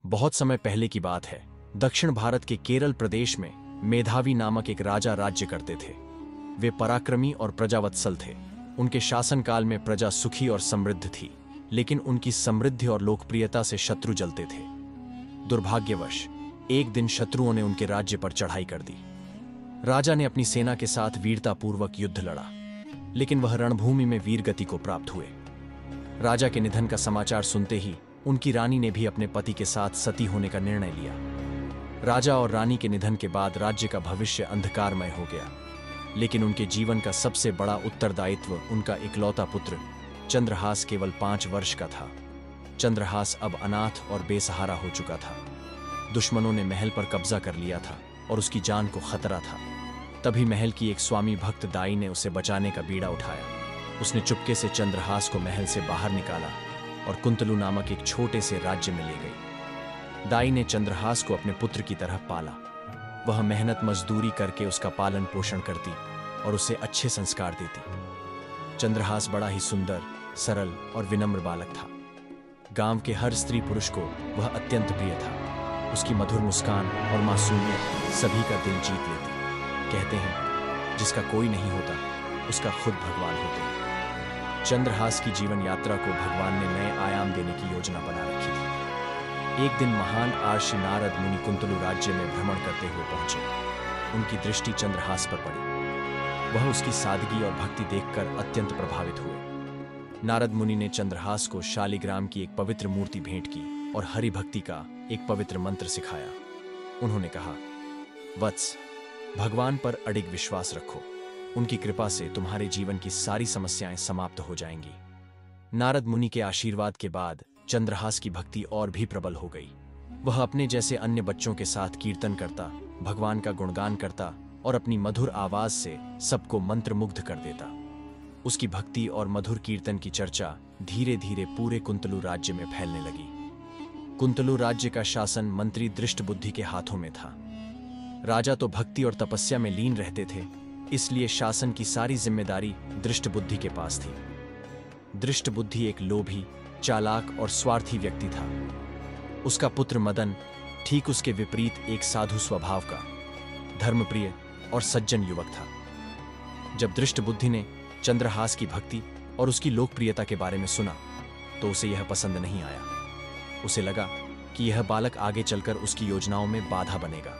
बहुत समय पहले की बात है। दक्षिण भारत के केरल प्रदेश में मेधावी नामक एक राजा राज्य करते थे। वे पराक्रमी और प्रजावत्सल थे। उनके शासनकाल में प्रजा सुखी और समृद्ध थी, लेकिन उनकी समृद्धि और लोकप्रियता से शत्रु जलते थे। दुर्भाग्यवश एक दिन शत्रुओं ने उनके राज्य पर चढ़ाई कर दी। राजा ने अपनी सेना के साथ वीरतापूर्वक युद्ध लड़ा, लेकिन वह रणभूमि में वीरगति को प्राप्त हुए। राजा के निधन का समाचार सुनते ही उनकी रानी ने भी अपने पति के साथ सती होने का निर्णय लिया। राजा और रानी के निधन के बाद राज्य का भविष्य अंधकारमय हो गया, लेकिन उनके जीवन का सबसे बड़ा उत्तरदायित्व उनका इकलौता पुत्र चंद्रहास केवल 5 वर्ष का था। चंद्रहास अब अनाथ और बेसहारा हो चुका था। दुश्मनों ने महल पर कब्जा कर लिया था और उसकी जान को खतरा था। तभी महल की एक स्वामी भक्त दाई ने उसे बचाने का बीड़ा उठाया। उसने चुपके से चंद्रहास को महल से बाहर निकाला और कुंतलू नामक एक छोटे से राज्य में ले गई। दाई ने चंद्रहास को अपने पुत्र की तरह पाला। वह मेहनत मजदूरी करके उसका पालन पोषण करती और उसे अच्छे संस्कार देती। चंद्रहास बड़ा ही सुंदर, सरल और विनम्र बालक था। गांव के हर स्त्री पुरुष को वह अत्यंत प्रिय था। उसकी मधुर मुस्कान और मासूमियत सभी का दिल जीत लेती। कहते हैं, जिसका कोई नहीं होता उसका खुद भगवान होते हैं। चंद्रहास की जीवन यात्रा को भगवान ने नए आयाम देने की योजना बना रखी थी। एक दिन महान आर्षि नारद मुनि कुंतलू राज्य में भ्रमण करते हुए पहुंचे। उनकी दृष्टि चंद्रहास पर पड़ी। वह उसकी सादगी और भक्ति देखकर अत्यंत प्रभावित हुए। नारद मुनि ने चंद्रहास को शालिग्राम की एक पवित्र मूर्ति भेंट की और हरि भक्ति का एक पवित्र मंत्र सिखाया। उन्होंने कहा, वत्स, भगवान पर अडिग विश्वास रखो। उनकी कृपा से तुम्हारे जीवन की सारी समस्याएं समाप्त हो जाएंगी। नारद मुनि के आशीर्वाद के बाद चंद्रहास की भक्ति और भी प्रबल हो गई। वह अपने जैसे अन्य बच्चों के साथ कीर्तन करता, भगवान का गुणगान करता और अपनी मधुर आवाज से सबको मंत्रमुग्ध कर देता। उसकी भक्ति और मधुर कीर्तन की चर्चा धीरे धीरे पूरे कुंतलू राज्य में फैलने लगी। कुंतलू राज्य का शासन मंत्री दृष्टबुद्धि के हाथों में था। राजा तो भक्ति और तपस्या में लीन रहते थे, इसलिए शासन की सारी जिम्मेदारी दृष्टबुद्धि के पास थी। दृष्टबुद्धि एक लोभी, चालाक और स्वार्थी व्यक्ति था। उसका पुत्र मदन ठीक उसके विपरीत एक साधु स्वभाव का, धर्मप्रिय और सज्जन युवक था। जब दृष्टबुद्धि ने चंद्रहास की भक्ति और उसकी लोकप्रियता के बारे में सुना तो उसे यह पसंद नहीं आया। उसे लगा कि यह बालक आगे चलकर उसकी योजनाओं में बाधा बनेगा।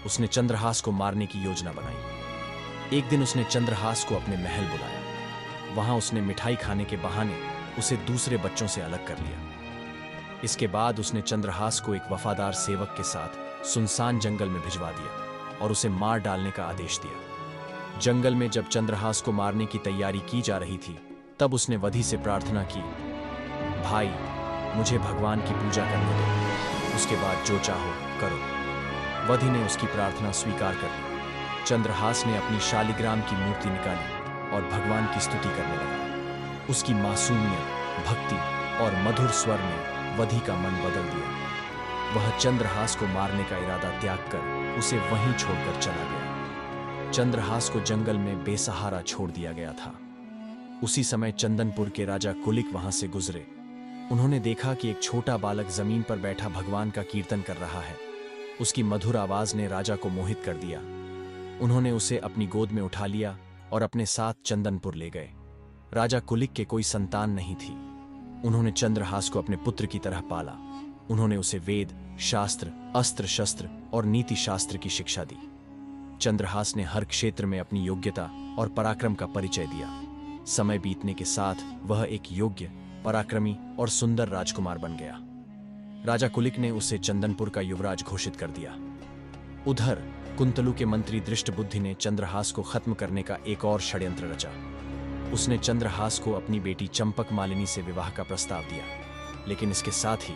उसने चंद्रहास को मारने की योजना बनाई। एक दिन उसने चंद्रहास को अपने महल बुलाया। वहां उसने मिठाई खाने के बहाने उसे दूसरे बच्चों से अलग कर लिया। इसके बाद उसने चंद्रहास को एक वफादार सेवक के साथ सुनसान जंगल में भिजवा दिया और उसे मार डालने का आदेश दिया। जंगल में जब चंद्रहास को मारने की तैयारी की जा रही थी, तब उसने वधि से प्रार्थना की, भाई, मुझे भगवान की पूजा करने दो, उसके बाद जो चाहो करो। वधि ने उसकी प्रार्थना स्वीकार कर ली। चंद्रहास ने अपनी शालिग्राम की मूर्ति निकाली और भगवान की स्तुति करने लगा। उसकी मासूमियत, भक्ति और मधुर स्वर ने वधि का मन बदल दिया। वह चंद्रहास को मारने का इरादा त्याग कर उसे वहीं छोड़कर चला गया। चंद्रहास को जंगल में बेसहारा छोड़ दिया गया था। उसी समय चंदनपुर के राजा कुलिक वहां से गुजरे। उन्होंने देखा कि एक छोटा बालक जमीन पर बैठा भगवान का कीर्तन कर रहा है। उसकी मधुर आवाज ने राजा को मोहित कर दिया। उन्होंने उसे अपनी गोद में उठा लिया और अपने साथ चंदनपुर ले गए। राजा कुलिक के कोई संतान नहीं थी। उन्होंने चंद्रहास को अपने पुत्र की तरह पाला। उन्होंने उसे वेद, शास्त्र, अस्त्र शस्त्र और नीति शास्त्र की शिक्षा दी। चंद्रहास ने हर क्षेत्र में अपनी योग्यता और पराक्रम का परिचय दिया। समय बीतने के साथ वह एक योग्य, पराक्रमी और सुंदर राजकुमार बन गया। राजा कुलिक ने उसे चंदनपुर का युवराज घोषित कर दिया। उधर कुंतलू के मंत्री दृष्टबुद्धि ने चंद्रहास को खत्म करने का एक और षड्यंत्र रचा। उसने चंद्रहास को अपनी बेटी चंपक मालिनी से विवाह का प्रस्ताव दिया, लेकिन इसके साथ ही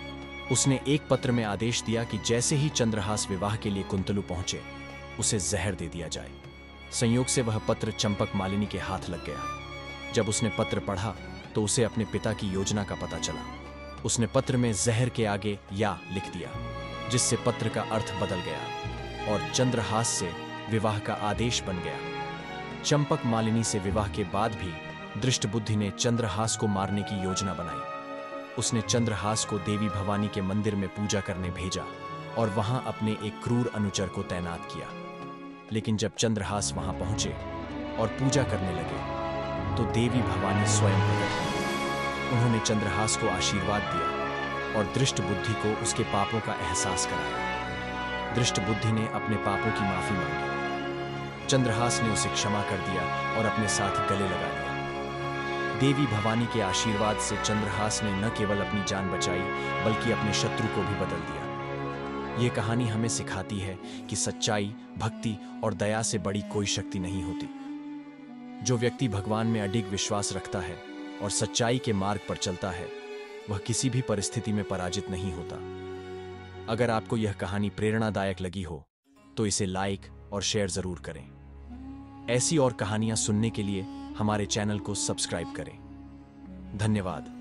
उसने एक पत्र में आदेश दिया कि जैसे ही चंद्रहास विवाह के लिए कुंतलू पहुंचे, उसे जहर दे दिया जाए। संयोग से वह पत्र चंपक मालिनी के हाथ लग गया। जब उसने पत्र पढ़ा तो उसे अपने पिता की योजना का पता चला। उसने पत्र में जहर के आगे या लिख दिया, जिससे पत्र का अर्थ बदल गया और चंद्रहास से विवाह का आदेश बन गया। चंपक मालिनी से विवाह के बाद भी दृष्टबुद्धि ने चंद्रहास को मारने की योजना बनाई। उसने चंद्रहास को देवी भवानी के मंदिर में पूजा करने भेजा और वहां अपने एक क्रूर अनुचर को तैनात किया। लेकिन जब चंद्रहास वहां पहुंचे और पूजा करने लगे तो देवी भवानी स्वयं प्रकट हुई। उन्होंने चंद्रहास को आशीर्वाद दिया और दृष्ट बुद्धि को उसके पापों का एहसास कराया। दृष्ट बुद्धि ने अपने पापों की माफी मांगी। चंद्रहास ने उसे क्षमा कर दिया और अपने साथ गले लगा लिया। देवी भवानी के आशीर्वाद से चंद्रहास ने न केवल अपनी जान बचाई बल्कि अपने शत्रु को भी बदल दिया। ये कहानी हमें सिखाती है कि सच्चाई, भक्ति और दया से बड़ी कोई शक्ति नहीं होती। जो व्यक्ति भगवान में अडिग विश्वास रखता है और सच्चाई के मार्ग पर चलता है, वह किसी भी परिस्थिति में पराजित नहीं होता। अगर आपको यह कहानी प्रेरणादायक लगी हो तो इसे लाइक और शेयर जरूर करें। ऐसी और कहानियां सुनने के लिए हमारे चैनल को सब्सक्राइब करें। धन्यवाद।